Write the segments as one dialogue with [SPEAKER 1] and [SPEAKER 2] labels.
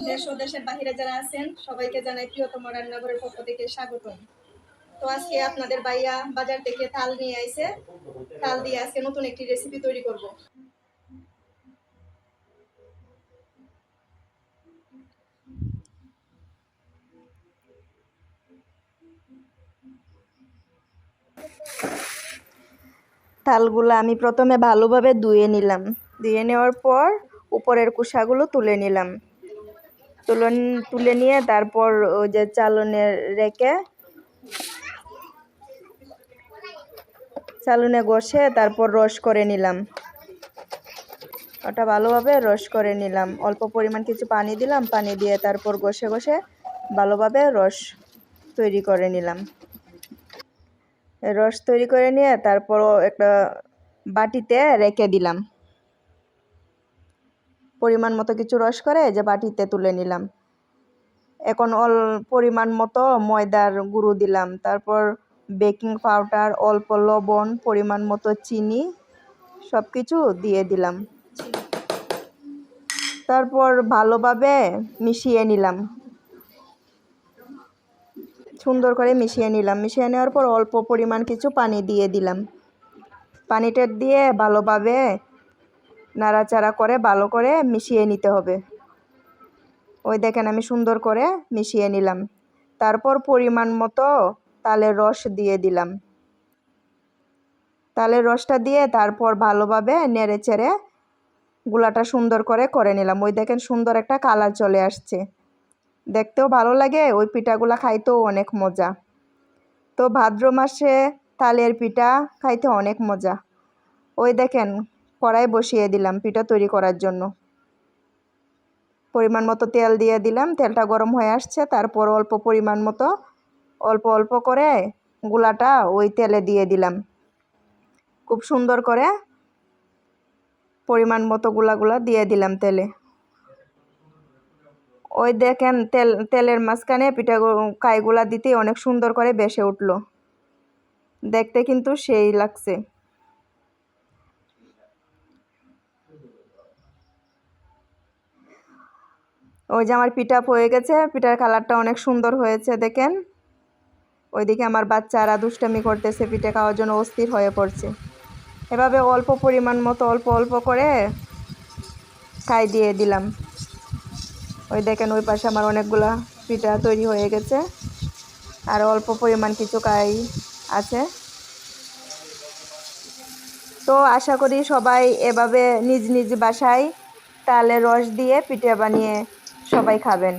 [SPEAKER 1] দেশ ও দেশের বাহিরে যারা আছেন সবাইকে জানাই প্রিয়তম রান্নাঘরের পক্ষ থেকে স্বাগতম। তো আজকে আপনাদের ভাইয়া বাজার থেকে তাল নিয়ে আইছে, তাল দিয়ে আজকে নতুন একটি রেসিপি তৈরি করব। তালগুলো আমি প্রথমে ভালোভাবে ধুয়ে নিলাম, ধুয়ে নেওয়ার পর উপরের কুসাগুলো তুলে নিলাম, তুলে নিয়ে তারপর ওই যে চালনে রেখে চালনে ঘষে তারপর রস করে নিলাম। ওটা ভালোভাবে রস করে নিলাম, অল্প পরিমাণ কিছু পানি দিলাম, পানি দিয়ে তারপর ঘষে ঘষে ভালোভাবে রস তৈরি করে নিলাম। রস তৈরি করে নিয়ে তারপর একটা বাটিতে রেখে দিলাম, পরিমাণ মতো কিছু রস করে যে বাটিতে তুলে নিলাম। এখন পরিমাণ মতো ময়দার গুঁড়ো দিলাম, তারপর বেকিং পাউডার, অল্প লবণ, পরিমাণ মতো চিনি সব কিছু দিয়ে দিলাম। তারপর ভালোভাবে মিশিয়ে নিলাম, সুন্দর করে মিশিয়ে নিলাম। মিশিয়ে নেওয়ার পর অল্প পরিমাণ কিছু পানি দিয়ে দিলাম। পানিটা দিয়ে ভালোভাবে নাড়াচাড়া করে ভালো করে মিশিয়ে নিতে হবে। ওই দেখেন আমি সুন্দর করে মিশিয়ে নিলাম। তারপর পরিমাণ মতো তালের রস দিয়ে দিলাম। তালের রসটা দিয়ে তারপর ভালোভাবে নেড়ে চেড়ে গুলাটা সুন্দর করে নিলাম। ওই দেখেন সুন্দর একটা কালার চলে আসছে, দেখতেও ভালো লাগে, ওই পিঠাগুলা খাইতেও অনেক মজা। তো ভাদ্র মাসে তালের পিঠা খাইতে অনেক মজা। ওই দেখেন কড়াই বসিয়ে দিলাম পিঠা তৈরি করার জন্য, পরিমাণ মতো তেল দিয়ে দিলাম। তেলটা গরম হয়ে আসছে, তারপর অল্প পরিমাণ মতো অল্প অল্প করে গুলাটা ওই তেলে দিয়ে দিলাম। খুব সুন্দর করে পরিমাণ মতো গুলা দিয়ে দিলাম তেলে। ওই দেখেন তেলের মাঝখানে পিঠা কাইগুলা দিতে অনেক সুন্দর করে বেসে উঠলো, দেখতে কিন্তু সেই লাগছে। ওই যে আমার পিঠা হয়ে গেছে, পিঠার কালারটা অনেক সুন্দর হয়েছে দেখেন। ওইদিকে আমার বাচ্চারা দুষ্টামি করতেছে, পিঠা খাওয়ার জন্য অস্থির হয়ে পড়ছে। এভাবে অল্প পরিমাণ মতো অল্প অল্প করে কাই দিয়ে দিলাম। ওই দেখেন ওই পাশে আমার অনেকগুলা পিঠা তৈরি হয়ে গেছে, আর অল্প পরিমাণ কিছু কাই আছে। তো আশা করি সবাই এভাবে নিজ নিজ বাসায় তালের রস দিয়ে পিঠা বানিয়ে সবাই খাবেন।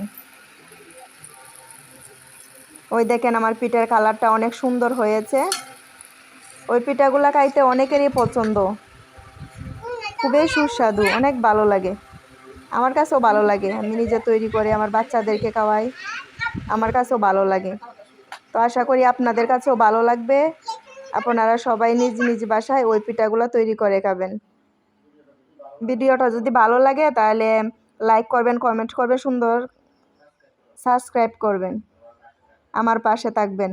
[SPEAKER 1] ওই দেখেন আমার পিঠার কালারটা অনেক সুন্দর হয়েছে। ওই পিঠাগুলা খাইতে অনেকেরই পছন্দ, খুবই সুস্বাদু, অনেক ভালো লাগে। আমার কাছেও ভালো লাগে, আমি নিজে তৈরি করে আমার বাচ্চাদেরকে খাওয়াই, আমার কাছেও ভালো লাগে। তো আশা করি আপনাদের কাছেও ভালো লাগবে, আপনারা সবাই নিজ নিজ বাসায় ওই পিঠাগুলো তৈরি করে খাবেন। ভিডিওটা যদি ভালো লাগে তাহলে লাইক করবেন, কমেন্ট করবেন, সুন্দর সাবস্ক্রাইব করবেন, আমার পাশে থাকবেন।